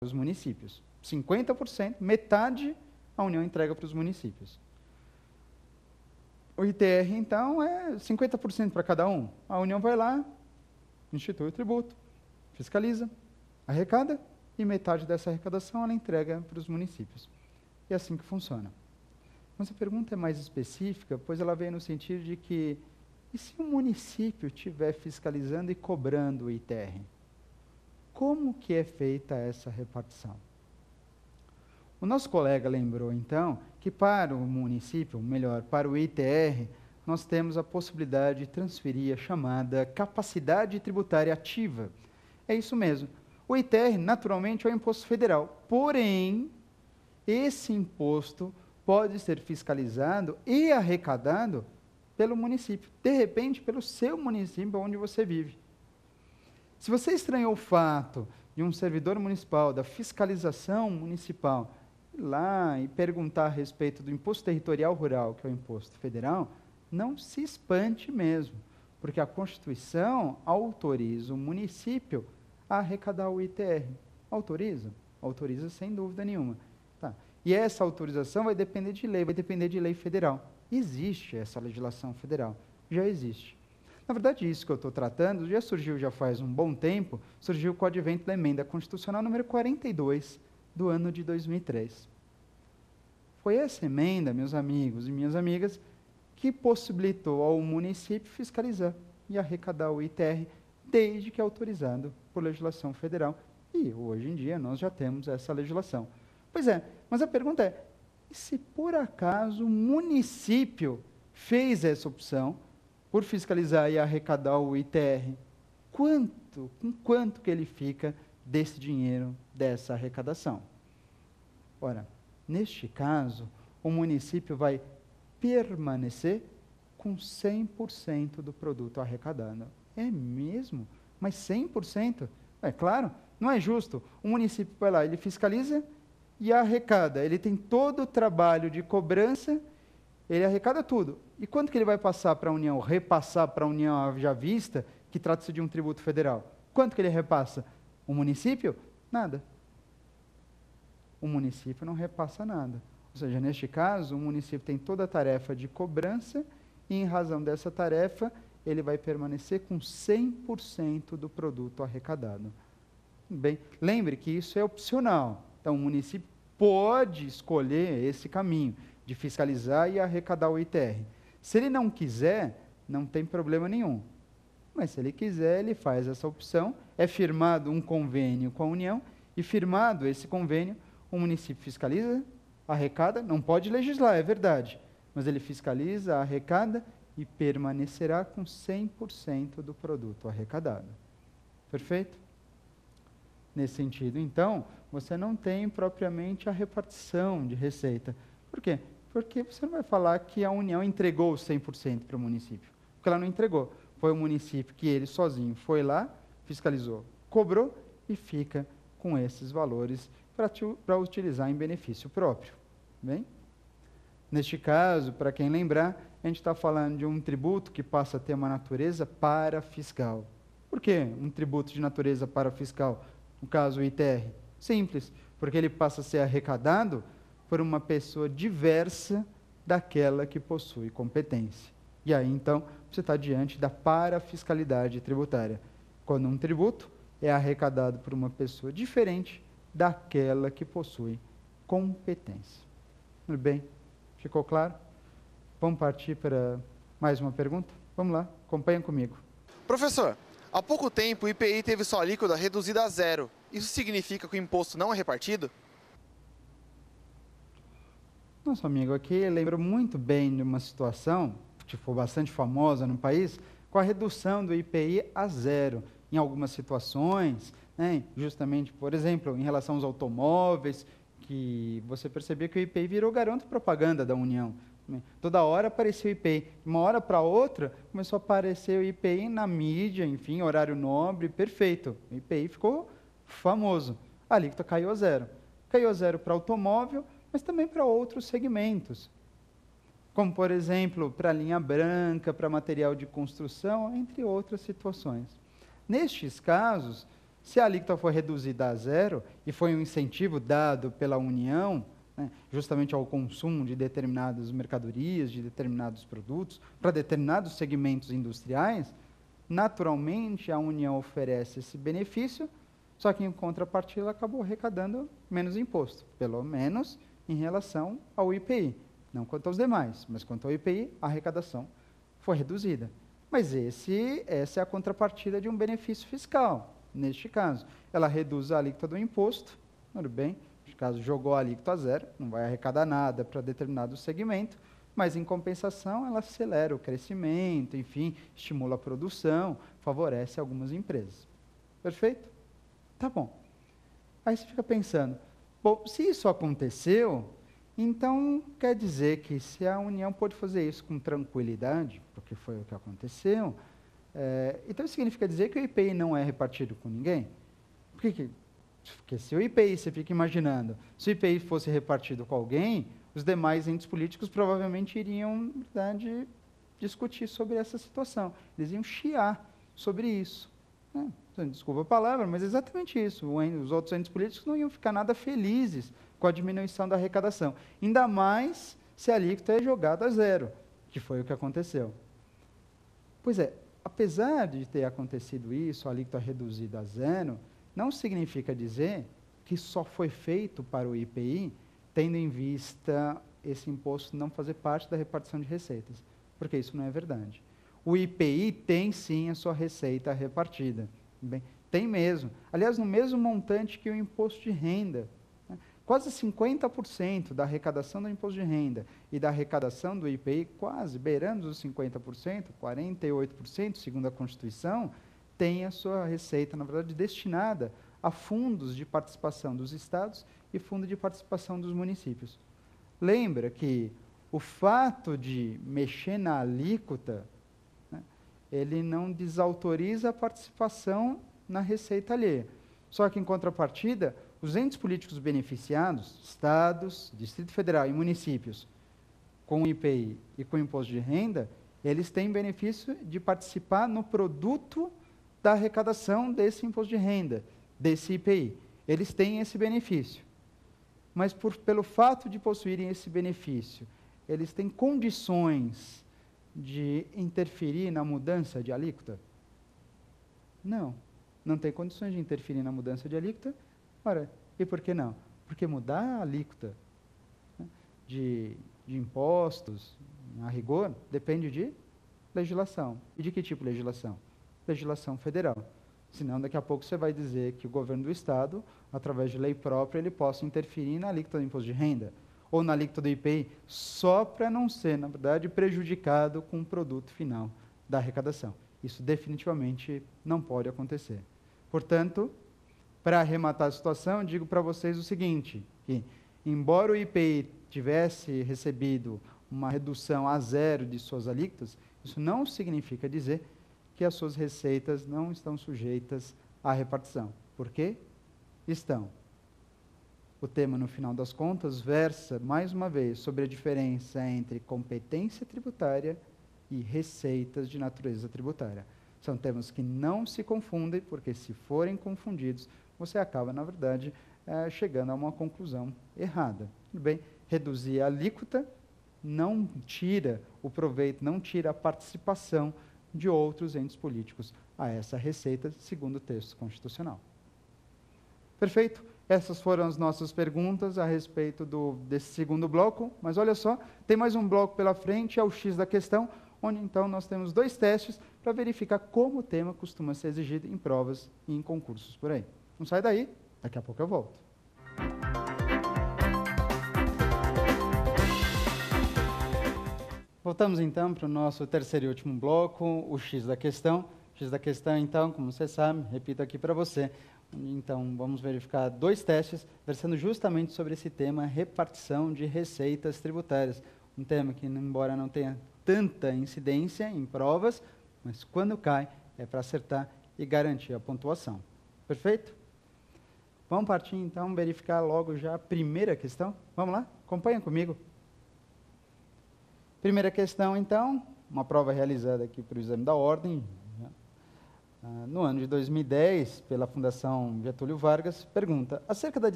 os municípios. 50%, metade a União entrega para os municípios. O ITR, então, é 50% para cada um. A União vai lá, institui o tributo, fiscaliza, arrecada, e metade dessa arrecadação ela entrega para os municípios. E é assim que funciona. Mas a pergunta é mais específica, pois ela vem no sentido de que, e se o município estiver fiscalizando e cobrando o ITR? Como que é feita essa repartição? O nosso colega lembrou, então, que para o município, melhor, para o ITR, nós temos a possibilidade de transferir a chamada capacidade tributária ativa. É isso mesmo. O ITR, naturalmente, é um imposto federal. Porém, esse imposto pode ser fiscalizado e arrecadado pelo município. De repente, pelo seu município onde você vive. Se você estranhou o fato de um servidor municipal, da fiscalização municipal, ir lá e perguntar a respeito do imposto territorial rural, que é o imposto federal, não se espante mesmo, porque a Constituição autoriza o município a arrecadar o ITR. Autoriza? Autoriza sem dúvida nenhuma. Tá. E essa autorização vai depender de lei federal. Existe essa legislação federal, já existe. Na verdade, isso que eu estou tratando já surgiu já faz um bom tempo, surgiu com o advento da emenda constitucional número 42 do ano de 2003. Foi essa emenda, meus amigos e minhas amigas, que possibilitou ao município fiscalizar e arrecadar o ITR desde que é autorizado por legislação federal. E hoje em dia nós já temos essa legislação. Pois é, mas a pergunta é, e se por acaso o município fez essa opção por fiscalizar e arrecadar o ITR, com quanto que ele fica desse dinheiro, dessa arrecadação? Ora, neste caso, o município vai permanecer com 100% do produto arrecadado. É mesmo? Mas 100%? É claro, não é justo. O município vai lá, ele fiscaliza e arrecada. Ele tem todo o trabalho de cobrança, ele arrecada tudo. E quanto que ele vai passar para a União, repassar para a União haja vista, que trata-se de um tributo federal? Quanto que ele repassa? O município? Nada. O município não repassa nada. Ou seja, neste caso, o município tem toda a tarefa de cobrança e, em razão dessa tarefa, ele vai permanecer com 100% do produto arrecadado. Bem, lembre que isso é opcional. Então, o município pode escolher esse caminho de fiscalizar e arrecadar o ITR. Se ele não quiser, não tem problema nenhum. Mas se ele quiser, ele faz essa opção, é firmado um convênio com a União, e firmado esse convênio, o município fiscaliza, arrecada, não pode legislar, é verdade, mas ele fiscaliza, arrecada e permanecerá com 100% do produto arrecadado. Perfeito? Nesse sentido, então, você não tem propriamente a repartição de receita. Por quê? Porque você não vai falar que a União entregou os 100% para o município, porque ela não entregou. Foi o município que ele sozinho foi lá, fiscalizou, cobrou e fica com esses valores para utilizar em benefício próprio. Bem? Neste caso, para quem lembrar, a gente está falando de um tributo que passa a ter uma natureza parafiscal. Por que um tributo de natureza parafiscal? No caso, o ITR. Simples, porque ele passa a ser arrecadado por uma pessoa diversa daquela que possui competência. E aí, então, você está diante da parafiscalidade tributária, quando um tributo é arrecadado por uma pessoa diferente daquela que possui competência. Tudo bem? Ficou claro? Vamos partir para mais uma pergunta? Vamos lá, acompanhem comigo. Professor, há pouco tempo o IPI teve sua alíquota reduzida a zero. Isso significa que o imposto não é repartido? Nosso amigo aqui lembra muito bem de uma situação que foi bastante famosa no país, com a redução do IPI a zero, em algumas situações, né, justamente, por exemplo, em relação aos automóveis, que você percebia que o IPI virou garoto propaganda da União. Toda hora aparecia o IPI. De uma hora para outra, começou a aparecer o IPI na mídia, enfim, horário nobre, perfeito. O IPI ficou famoso. A alíquota caiu a zero. Caiu a zero para automóvel, mas também para outros segmentos. Como, por exemplo, para linha branca, para material de construção, entre outras situações. Nestes casos, Se a alíquota for reduzida a zero, e foi um incentivo dado pela União, né, justamente ao consumo de determinadas mercadorias, de determinados produtos, para determinados segmentos industriais, naturalmente a União oferece esse benefício, só que em contrapartida ela acabou arrecadando menos imposto, pelo menos em relação ao IPI. Não quanto aos demais, mas quanto ao IPI, a arrecadação foi reduzida. Mas essa é a contrapartida de um benefício fiscal. Neste caso, ela reduz a alíquota do imposto, tudo bem, neste caso jogou a alíquota a zero, não vai arrecadar nada para determinado segmento, mas em compensação ela acelera o crescimento, enfim, estimula a produção, favorece algumas empresas. Perfeito? Tá bom. Aí você fica pensando, bom, se isso aconteceu, então quer dizer que se a União pôde fazer isso com tranquilidade, porque foi o que aconteceu, então significa dizer que o IPI não é repartido com ninguém? Porque se o IPI, você fica imaginando, se o IPI fosse repartido com alguém, os demais entes políticos provavelmente iriam, na verdade, discutir sobre essa situação. Eles iam chiar sobre isso. Desculpa a palavra, mas é exatamente isso. Os outros entes políticos não iam ficar nada felizes com a diminuição da arrecadação. Ainda mais se a alíquota é jogada a zero, que foi o que aconteceu. Pois é, apesar de ter acontecido isso, a alíquota reduzida a zero, não significa dizer que só foi feito para o IPI, tendo em vista esse imposto não fazer parte da repartição de receitas, porque isso não é verdade. O IPI tem sim a sua receita repartida. Bem, tem mesmo. Aliás, no mesmo montante que o imposto de renda. Né? Quase 50% da arrecadação do imposto de renda e da arrecadação do IPI, quase beirando os 50%, 48%, segundo a Constituição, tem a sua receita, na verdade, destinada a fundos de participação dos estados e fundo de participação dos municípios. Lembra que o fato de mexer na alíquota, ele não desautoriza a participação na receita alheia. Só que, em contrapartida, os entes políticos beneficiados, estados, Distrito Federal e municípios, com o IPI e com o imposto de renda, eles têm benefício de participar no produto da arrecadação desse imposto de renda, desse IPI. Eles têm esse benefício. Mas, pelo fato de possuírem esse benefício, eles têm condições de interferir na mudança de alíquota? Não, não tem condições de interferir na mudança de alíquota. Ora, e por que não? Porque mudar a alíquota, né, de impostos, a rigor, depende de legislação. E de que tipo de legislação? Legislação federal. Senão, daqui a pouco você vai dizer que o governo do Estado, através de lei própria, ele possa interferir na alíquota do imposto de renda, ou na alíquota do IPI, só para não ser, na verdade, prejudicado com o produto final da arrecadação. Isso definitivamente não pode acontecer. Portanto, para arrematar a situação, digo para vocês o seguinte, que embora o IPI tivesse recebido uma redução a zero de suas alíquotas, isso não significa dizer que as suas receitas não estão sujeitas à repartição. Por quê? Estão. O tema, no final das contas, versa, mais uma vez, sobre a diferença entre competência tributária e receitas de natureza tributária. São temas que não se confundem, porque se forem confundidos, você acaba, na verdade, chegando a uma conclusão errada. Tudo bem? Reduzir a alíquota não tira o proveito, não tira a participação de outros entes políticos a essa receita, segundo o texto constitucional. Perfeito? Essas foram as nossas perguntas a respeito desse segundo bloco, mas olha só, tem mais um bloco pela frente, é o X da questão, onde então nós temos 2 testes para verificar como o tema costuma ser exigido em provas e em concursos por aí. Não sai daí, daqui a pouco eu volto. Voltamos então para o nosso terceiro e último bloco, o X da questão. X da questão, então, como você sabe, repito aqui para você. Então, vamos verificar 2 testes, versando justamente sobre esse tema, repartição de receitas tributárias. Um tema que, embora não tenha tanta incidência em provas, mas quando cai, é para acertar e garantir a pontuação. Perfeito? Vamos partir, então, verificar logo já a primeira questão. Vamos lá? Acompanha comigo. Primeira questão, então, uma prova realizada aqui para o exame da ordem. no ano de 2010, pela Fundação Getúlio Vargas, pergunta: acerca da